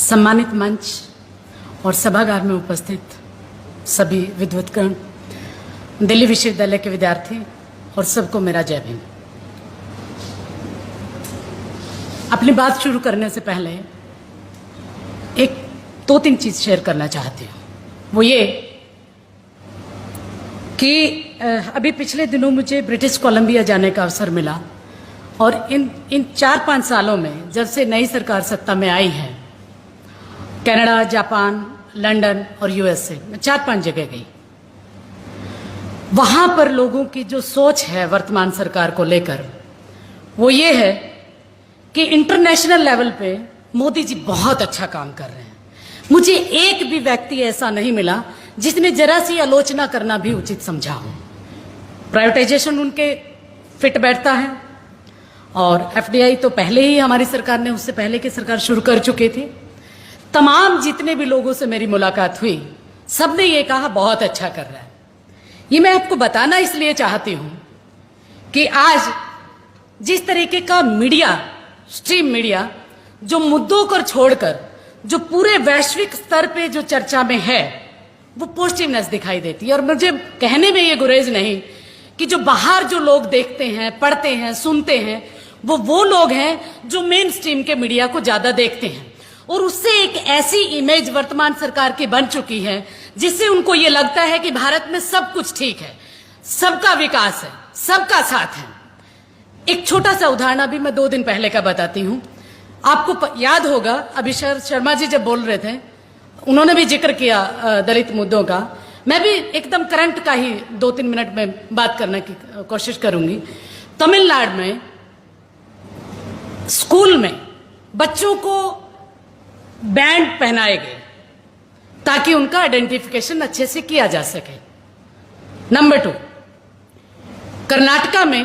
सम्मानित मंच और सभागार में उपस्थित सभी विद्वत्गण, दिल्ली विश्वविद्यालय के विद्यार्थी और सबको मेरा जय भीम। अपनी बात शुरू करने से पहले एक दो तीन चीज शेयर करना चाहती हूँ। वो ये कि अभी पिछले दिनों मुझे ब्रिटिश कोलंबिया जाने का अवसर मिला और इन 4-5 सालों में जब से नई सरकार सत्ता में आई है, कनाडा, जापान, लंदन और यूएसए में 4-5 जगह गई। वहां पर लोगों की जो सोच है वर्तमान सरकार को लेकर वो ये है कि इंटरनेशनल लेवल पे मोदी जी बहुत अच्छा काम कर रहे हैं। मुझे एक भी व्यक्ति ऐसा नहीं मिला जिसने जरा सी आलोचना करना भी उचित समझा हो। प्राइवेटाइजेशन उनके फिट बैठता है और एफडीआई तो पहले ही हमारी सरकार ने, उससे पहले की सरकार शुरू कर चुकी थी। तमाम जितने भी लोगों से मेरी मुलाकात हुई सबने ये कहा बहुत अच्छा कर रहा है। ये मैं आपको बताना इसलिए चाहती हूं कि आज जिस तरीके का मीडिया, स्ट्रीम मीडिया, जो मुद्दों को छोड़कर जो पूरे वैश्विक स्तर पे जो चर्चा में है वो पॉजिटिवनेस दिखाई देती है। और मुझे कहने में ये गुरेज नहीं कि जो बाहर जो लोग देखते हैं, पढ़ते हैं, सुनते हैं, वो लोग हैं जो मेन स्ट्रीम के मीडिया को ज्यादा देखते हैं और उससे एक ऐसी इमेज वर्तमान सरकार की बन चुकी है जिससे उनको ये लगता है कि भारत में सब कुछ ठीक है, सबका विकास है, सबका साथ है। एक छोटा सा उदाहरण अभी मैं 2 दिन पहले का बताती हूं। आपको याद होगा अभिषेक शर्मा जी जब बोल रहे थे, उन्होंने भी जिक्र किया दलित मुद्दों का। मैं भी एकदम करंट का ही 2-3 मिनट में बात करने की कोशिश करूंगी। तमिलनाडु में स्कूल में बच्चों को बैंड पहनाए गए ताकि उनका आइडेंटिफिकेशन अच्छे से किया जा सके। नंबर 2, कर्नाटका में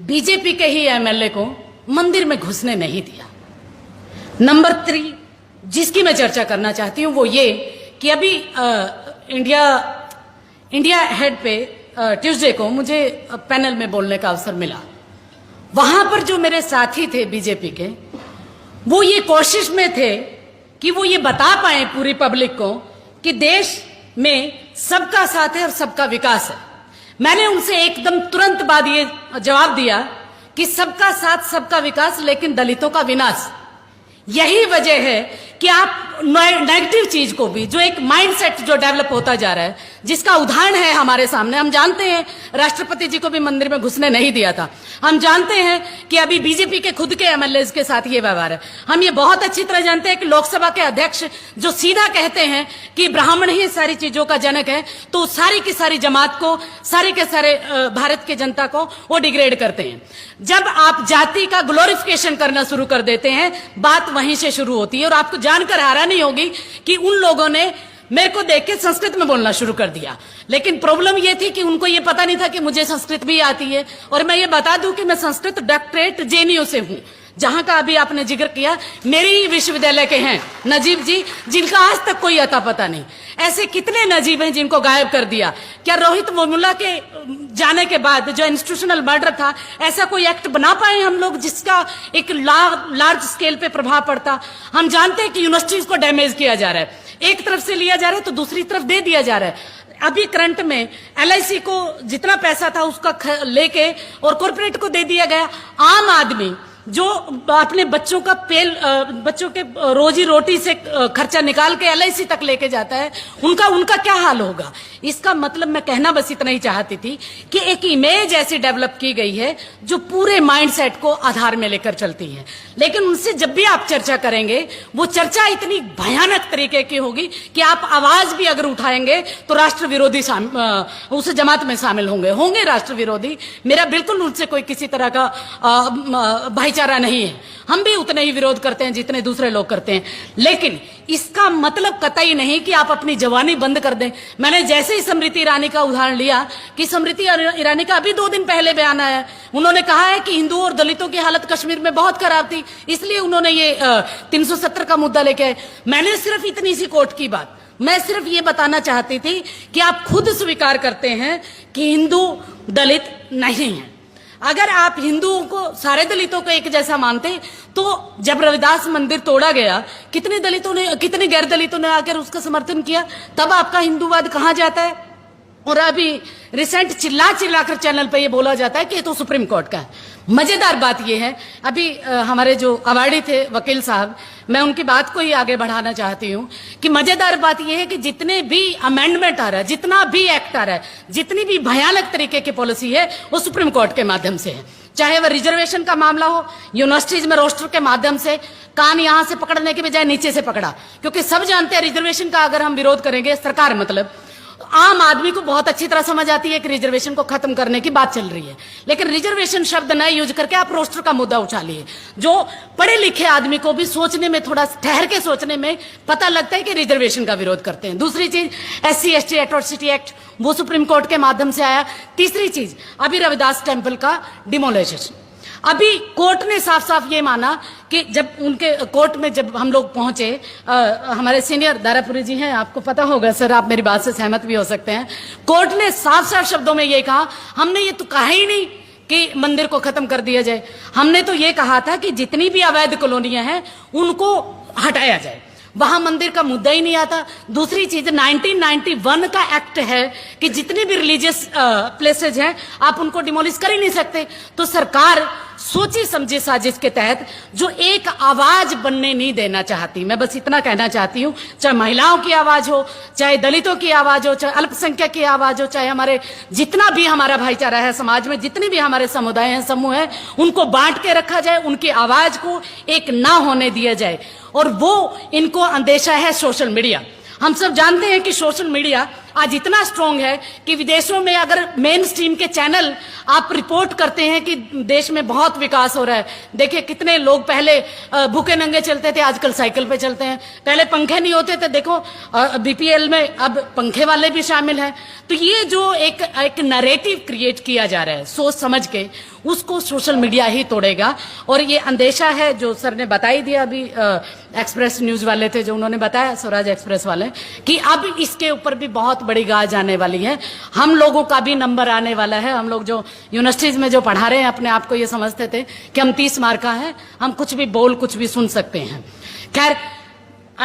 बीजेपी के ही एमएलए को मंदिर में घुसने नहीं दिया। नंबर 3 जिसकी मैं चर्चा करना चाहती हूं वो ये कि अभी इंडिया हेड पे ट्यूसडे को मुझे पैनल में बोलने का अवसर मिला। वहां पर जो मेरे साथी थे बीजेपी के, वो ये कोशिश में थे कि वो ये बता पाए पूरी पब्लिक को कि देश में सबका साथ है और सबका विकास है। मैंने उनसे एकदम तुरंत बाद ये जवाब दिया कि सबका साथ, सबका विकास, लेकिन दलितों का विनाश। यही वजह है कि आप नेगेटिव चीज को भी, जो एक माइंडसेट जो डेवलप होता जा रहा है, जिसका उदाहरण है हमारे सामने। हम जानते हैं राष्ट्रपति जी को भी मंदिर में घुसने नहीं दिया था। हम जानते हैं कि अभी बीजेपी के खुद के एमएलए के साथ ये व्यवहार है। हम ये बहुत अच्छी तरह जानते हैं कि लोकसभा के अध्यक्ष जो सीधा कहते हैं कि ब्राह्मण ही सारी चीजों का जनक है, तो सारी की सारी जमात को, सारे के सारे भारत की जनता को वो डिग्रेड करते हैं। जब आप जाति का ग्लोरिफिकेशन करना शुरू कर देते हैं, बात वहीं से शुरू होती है। और आपको जानकर हैरानी होगी कि उन लोगों ने मेरे को देख के संस्कृत में बोलना शुरू कर दिया। लेकिन प्रॉब्लम ये थी कि उनको ये पता नहीं था कि मुझे संस्कृत भी आती है। और मैं ये बता दूं कि मैं संस्कृत डॉक्टरेट जेएनयू से हूं, जहां का अभी आपने जिक्र किया। मेरे ही विश्वविद्यालय के हैं नजीब जी, जिनका आज तक कोई अता पता नहीं। ऐसे कितने नजीब हैं जिनको गायब कर दिया? क्या रोहित वेमुला के जाने के बाद जो इंस्टीट्यूशनल मर्डर था, ऐसा कोई एक्ट बना पाए हम लोग जिसका एक लार्ज स्केल पे प्रभाव पड़ता? हम जानते हैं कि यूनिवर्सिटीज को डैमेज किया जा रहा है, एक तरफ से लिया जा रहा है तो दूसरी तरफ दे दिया जा रहा है। अभी करंट में एलआईसी को जितना पैसा था उसका लेके और कॉर्पोरेट को दे दिया गया। आम आदमी जो अपने बच्चों के रोजी रोटी से खर्चा निकाल के एलआईसी तक लेके जाता है, उनका क्या हाल होगा? इसका मतलब मैं कहना बस इतना ही चाहती थी कि एक इमेज ऐसी डेवलप की गई है जो पूरे माइंडसेट को आधार में लेकर चलती है। लेकिन उनसे जब भी आप चर्चा करेंगे, वो चर्चा इतनी भयानक तरीके की होगी कि आप आवाज भी अगर उठाएंगे तो राष्ट्र विरोधी उस जमात में शामिल होंगे राष्ट्र विरोधी। मेरा बिल्कुल उनसे कोई किसी तरह का भाईचारा नहीं है। हम भी उतने ही विरोध करते हैं जितने दूसरे लोग करते हैं। लेकिन इसका मतलब कतई नहीं कि आप अपनी जवानी बंद कर दें। मैंने जैसे ही स्मृति ईरानी का उदाहरण लिया कि स्मृति ईरानी का अभी 2 दिन पहले बयान आया, उन्होंने कहा है कि हिंदुओं और दलितों की हालत कश्मीर में बहुत खराब थी, इसलिए उन्होंने ये 370 का मुद्दा लेके आए। मैंने सिर्फ इतनी सी कोट की बात, मैं सिर्फ ये बताना चाहती थी कि आप खुद स्वीकार करते हैं कि हिंदू दलित नहीं है। अगर आप हिंदुओं को, सारे दलितों को एक जैसा मानते तो जब रविदास मंदिर तोड़ा गया कितने दलितों ने, कितने गैर दलितों ने आकर उसका समर्थन किया? तब आपका हिंदूवाद कहां जाता है? और अभी रिसेंट चिल्ला चिल्लाकर चैनल पे ये बोला जाता है कि ये तो सुप्रीम कोर्ट का है। मजेदार बात ये है, अभी हमारे जो अवार्डी थे वकील साहब, मैं उनकी बात को ही आगे बढ़ाना चाहती हूं कि मजेदार बात ये है कि जितने भी अमेंडमेंट आ रहा है, जितना भी एक्ट आ रहा है, जितनी भी भयानक तरीके की पॉलिसी है, वो सुप्रीम कोर्ट के माध्यम से है। चाहे वह रिजर्वेशन का मामला हो, यूनिवर्सिटीज में रोस्टर के माध्यम से, कान यहां से पकड़ने के बजाय नीचे से पकड़ा, क्योंकि सब जानते हैं रिजर्वेशन का अगर हम विरोध करेंगे, सरकार मतलब आम आदमी को बहुत अच्छी तरह समझ आती है कि रिजर्वेशन को खत्म करने की बात चल रही है, लेकिन रिजर्वेशन शब्द न यूज करके आप रोस्टर का मुद्दा उछालिए। जो पढ़े लिखे आदमी को भी सोचने में, थोड़ा ठहर के सोचने में पता लगता है कि रिजर्वेशन का विरोध करते हैं। दूसरी चीज, SC/ST एट्रोसिटी एक्ट, वो सुप्रीम कोर्ट के माध्यम से आया। तीसरी चीज, अभी रविदास टेम्पल का डिमोलिशन, अभी कोर्ट ने साफ साफ ये माना कि जब उनके कोर्ट में जब हम लोग पहुंचे, हमारे सीनियर दारापुरी जी हैं, आपको पता होगा सर, आप मेरी बात से सहमत भी हो सकते हैं, कोर्ट ने साफ साफ शब्दों में ये कहा, हमने ये तो कहा ही नहीं कि मंदिर को खत्म कर दिया जाए, हमने तो ये कहा था कि जितनी भी अवैध कॉलोनियां हैं उनको हटाया जाए, वहां मंदिर का मुद्दा ही नहीं आता। दूसरी चीज, 1991 का एक्ट है कि जितनी भी रिलीजियस प्लेसेज हैं आप उनको डिमोलिश कर ही नहीं सकते। तो सरकार सोची समझी साजिश के तहत जो एक आवाज बनने नहीं देना चाहती, मैं बस इतना कहना चाहती हूं, चाहे महिलाओं की आवाज हो, चाहे दलितों की आवाज हो, चाहे अल्पसंख्यक की आवाज हो, चाहे हमारे जितना भी हमारा भाईचारा है समाज में, जितने भी हमारे समुदाय हैं, समूह हैं, उनको बांट के रखा जाए, उनकी आवाज को एक ना होने दिया जाए। और वो इनको अंदेशा है सोशल मीडिया। हम सब जानते हैं कि सोशल मीडिया आज इतना स्ट्रांग है कि विदेशों में अगर मेन स्ट्रीम के चैनल आप रिपोर्ट करते हैं कि देश में बहुत विकास हो रहा है, देखिए कितने लोग पहले भूखे नंगे चलते थे, आजकल साइकिल पे चलते हैं, पहले पंखे नहीं होते थे, देखो BPL में अब पंखे वाले भी शामिल हैं। तो ये जो एक नैरेटिव क्रिएट किया जा रहा है सोच समझ के, उसको सोशल मीडिया ही तोड़ेगा। और ये अंदेशा है जो सर ने बता ही दिया, अभी एक्सप्रेस न्यूज वाले थे जो उन्होंने बताया, स्वराज एक्सप्रेस वाले, कि अब इसके ऊपर भी बहुत बड़ी गाज आने वाली है, हम लोगों का भी नंबर आने वाला है। हम लोग जो यूनिवर्सिटीज में जो पढ़ा रहे हैं, अपने आप को ये समझते थे कि हम 30 मार्क का है, हम कुछ भी बोल कुछ भी सुन सकते हैं। खैर,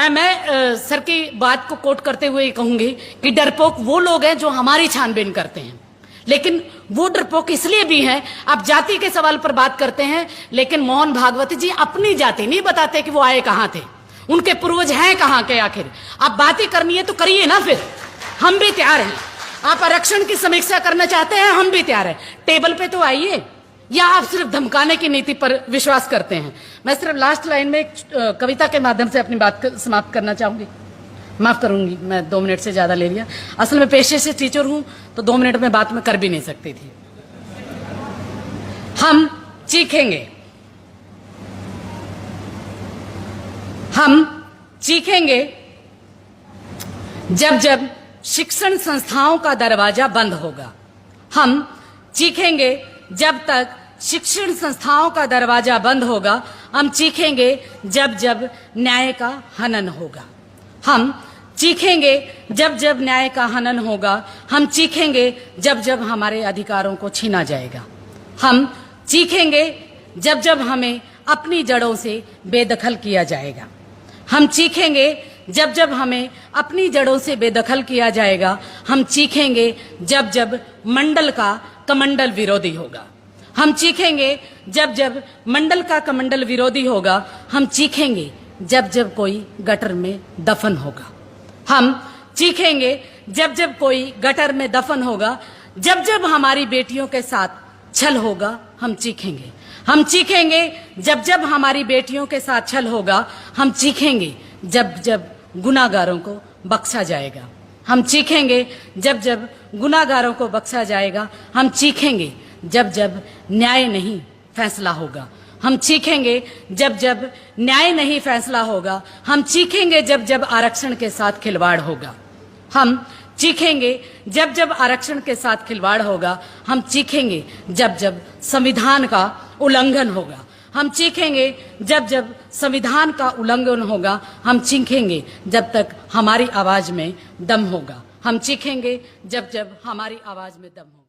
मैं सर की बात को कोट करते हुए कहूंगी कि डरपोक वो लोग हैं जो हमारी छानबीन करते हैं, लेकिन वो डरपोक इसलिए भी हैं, आप जाति के सवाल पर बात करते हैं, लेकिन मोहन भागवत जी अपनी जाति नहीं बताते कि वो आए कहां थे, उनके पूर्वज हैं कहां के। आखिर आप बात ही करनी है तो करिए ना, फिर हम भी तैयार हैं। आप आरक्षण की समीक्षा करना चाहते हैं, हम भी तैयार हैं, टेबल पे तो आइए। या आप सिर्फ धमकाने की नीति पर विश्वास करते हैं? मैं सिर्फ लास्ट लाइन में एक कविता के माध्यम से अपनी बात समाप्त करना चाहूंगी, माफ करूंगी, मैं 2 मिनट से ज्यादा ले लिया। असल में पेशे से टीचर हूं तो 2 मिनट में बात मैं कर भी नहीं सकती थी। हम चीखेंगे, हम चीखेंगे जब जब शिक्षण संस्थाओं का दरवाजा बंद होगा। हम चीखेंगे जब तक शिक्षण संस्थाओं का दरवाजा बंद होगा। हम चीखेंगे जब जब न्याय का हनन होगा। हम चीखेंगे जब जब न्याय का हनन होगा। हम चीखेंगे जब जब हमारे अधिकारों को छीना जाएगा। हम चीखेंगे जब जब हमें अपनी जड़ों से बेदखल किया जाएगा। हम चीखेंगे जब जब हमें अपनी जड़ों से बेदखल किया जाएगा। हम चीखेंगे जब जब मंडल का कमंडल विरोधी होगा। हम चीखेंगे जब जब मंडल का कमंडल विरोधी होगा। हम चीखेंगे जब जब कोई गटर में दफन होगा। हम चीखेंगे जब जब कोई गटर में दफन होगा। जब जब हमारी बेटियों के साथ छल होगा, हम चीखेंगे। हम चीखेंगे जब जब हमारी बेटियों के साथ छल होगा। हम चीखेंगे जब जब गुनाहगारों को बख्शा जाएगा। हम चीखेंगे जब जब गुनाहगारों को बख्शा जाएगा। हम चीखेंगे जब जब न्याय नहीं फैसला होगा। हम चीखेंगे जब जब न्याय नहीं फैसला होगा। हम चीखेंगे जब जब आरक्षण के साथ खिलवाड़ होगा। हम चीखेंगे जब जब आरक्षण के साथ खिलवाड़ होगा। हम चीखेंगे जब जब संविधान का उल्लंघन होगा। हम चीखेंगे जब जब संविधान का उल्लंघन होगा। हम चीखेंगे जब तक हमारी आवाज में दम होगा। हम चीखेंगे जब जब हमारी आवाज में दम होगा।